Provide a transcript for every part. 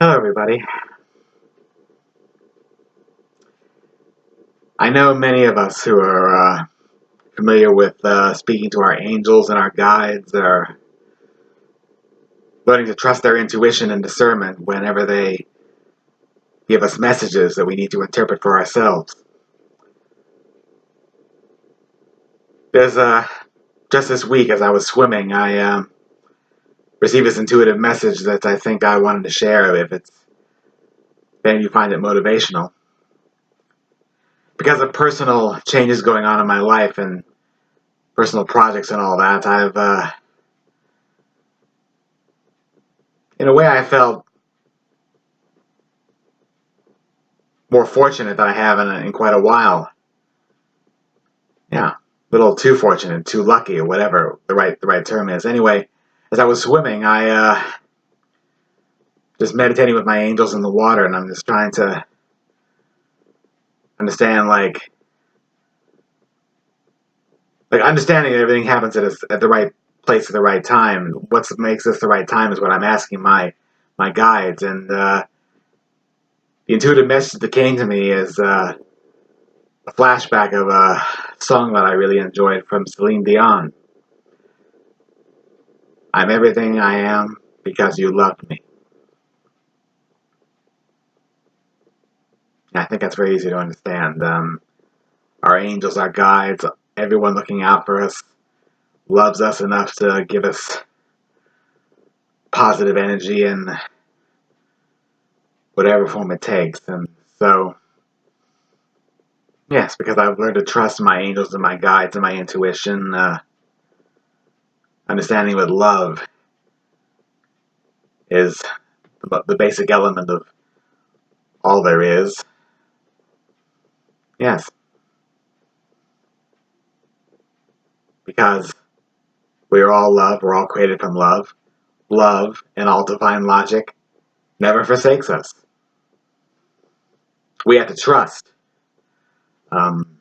Hello, everybody. I know many of us who are familiar with speaking to our angels and our guides are learning to trust their intuition and discernment whenever they give us messages that we need to interpret for ourselves. There's just this week, as I was swimming, I received this intuitive message that I think I wanted to share. If any of you find it motivational, because of personal changes going on in my life and personal projects and all that, in a way, I felt more fortunate than I have in quite a while. Yeah, a little too fortunate, too lucky, or whatever the right term is. Anyway, as I was swimming, I just meditating with my angels in the water, and I'm just trying to understand, like understanding that everything happens at the right place at the right time. What makes this the right time is what I'm asking my guides, and the intuitive message that came to me is a flashback of a song that I really enjoyed from Celine Dion. I'm everything I am because you loved me. I think that's very easy to understand. Our angels, our guides, everyone looking out for us, loves us enough to give us positive energy in whatever form it takes. And so, yes, because I've learned to trust my angels and my guides and my intuition, understanding that love is the basic element of all there is. Yes, because we are all love, we're all created from love. Love, in all divine logic, never forsakes us. We have to trust um,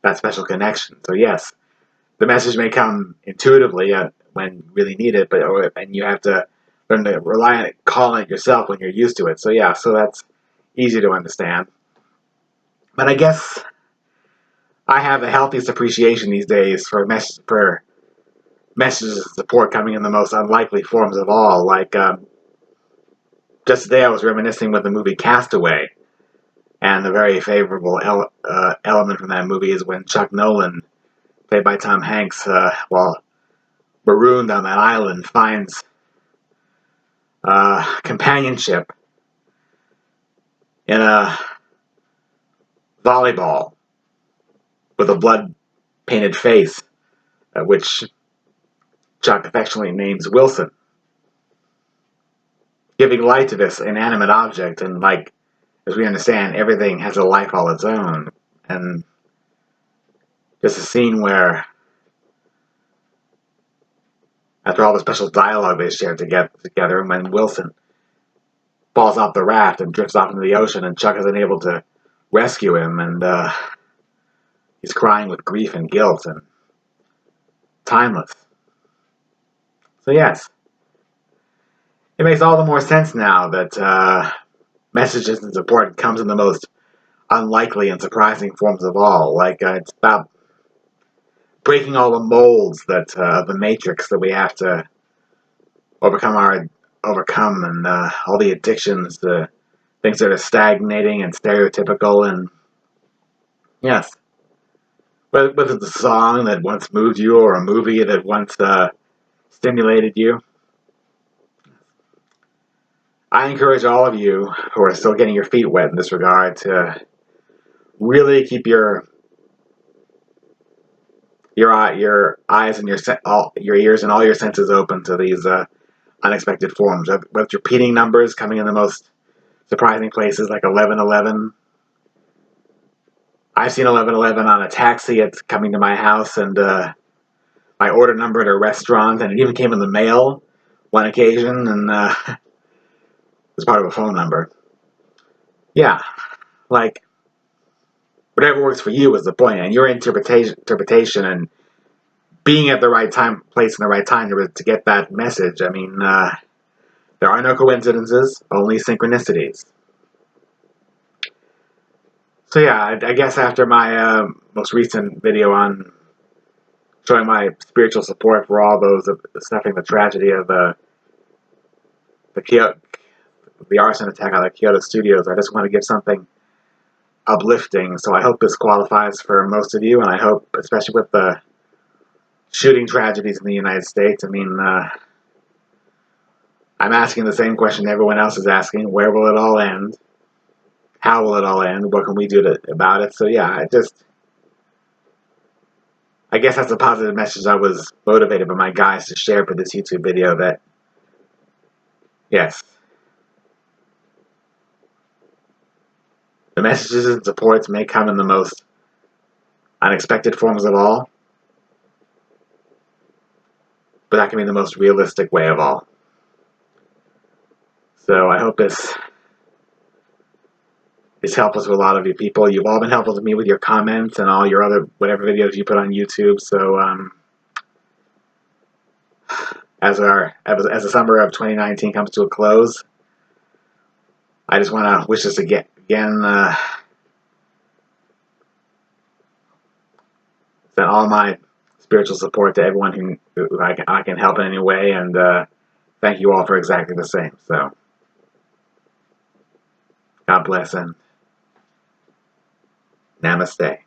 that special connection. So yes, the message may come intuitively when you really need it, and you have to learn to rely on it, call on it yourself when you're used to it. So yeah, so that's easy to understand. But I guess I have the healthiest appreciation these days for messages of support coming in the most unlikely forms of all. Like just today, I was reminiscing with the movie Castaway, and the very favorable element from that movie is when Chuck Nolan, played by Tom Hanks, while marooned on that island, finds companionship in a volleyball with a blood painted face, which Chuck affectionately names Wilson, giving light to this inanimate object. And, like, as we understand, everything has a life all its own. And just a scene where, after all the special dialogue they shared together, when Wilson falls off the raft and drifts off into the ocean, and Chuck is unable to rescue him, and he's crying with grief and guilt, and timeless. So yes, it makes all the more sense now that messages and support comes in the most unlikely and surprising forms of all. Like it's about breaking all the molds that the matrix that we have to overcome, and all the addictions, the things that are stagnating and stereotypical, and yes, whether it's a song that once moved you or a movie that once stimulated you. I encourage all of you who are still getting your feet wet in this regard to really keep your eyes and your ears and all your senses open to these unexpected forms. Whether it's repeating numbers coming in the most surprising places, like 1111. I've seen 1111 on a taxi. It's coming to my house, and my order number at a restaurant, and it even came in the mail one occasion, and it was part of a phone number. Yeah, like whatever works for you is the point, and your interpretation and being at the right time, place, in the right time to get that message. I mean, There are no coincidences, only synchronicities. So yeah, I guess after my most recent video on showing my spiritual support for all those suffering the tragedy of the arson attack on the Kyoto studios, I just want to give something uplifting. So I hope this qualifies for most of you, and I hope, especially with the shooting tragedies in the United States, I mean, I'm asking the same question everyone else is asking: where will it all end? How will it all end? What can we do about it? So yeah, I guess that's a positive message I was motivated by my guys to share for this YouTube video. That yes, the messages and supports may come in the most unexpected forms of all, but that can be the most realistic way of all. So I hope this is helpful to a lot of you people. You've all been helpful to me with your comments and all your other whatever videos you put on YouTube. So as the summer of 2019 comes to a close, I just want to wish us again send all my spiritual support to everyone who I can help in any way, and thank you all for exactly the same. So God bless and namaste.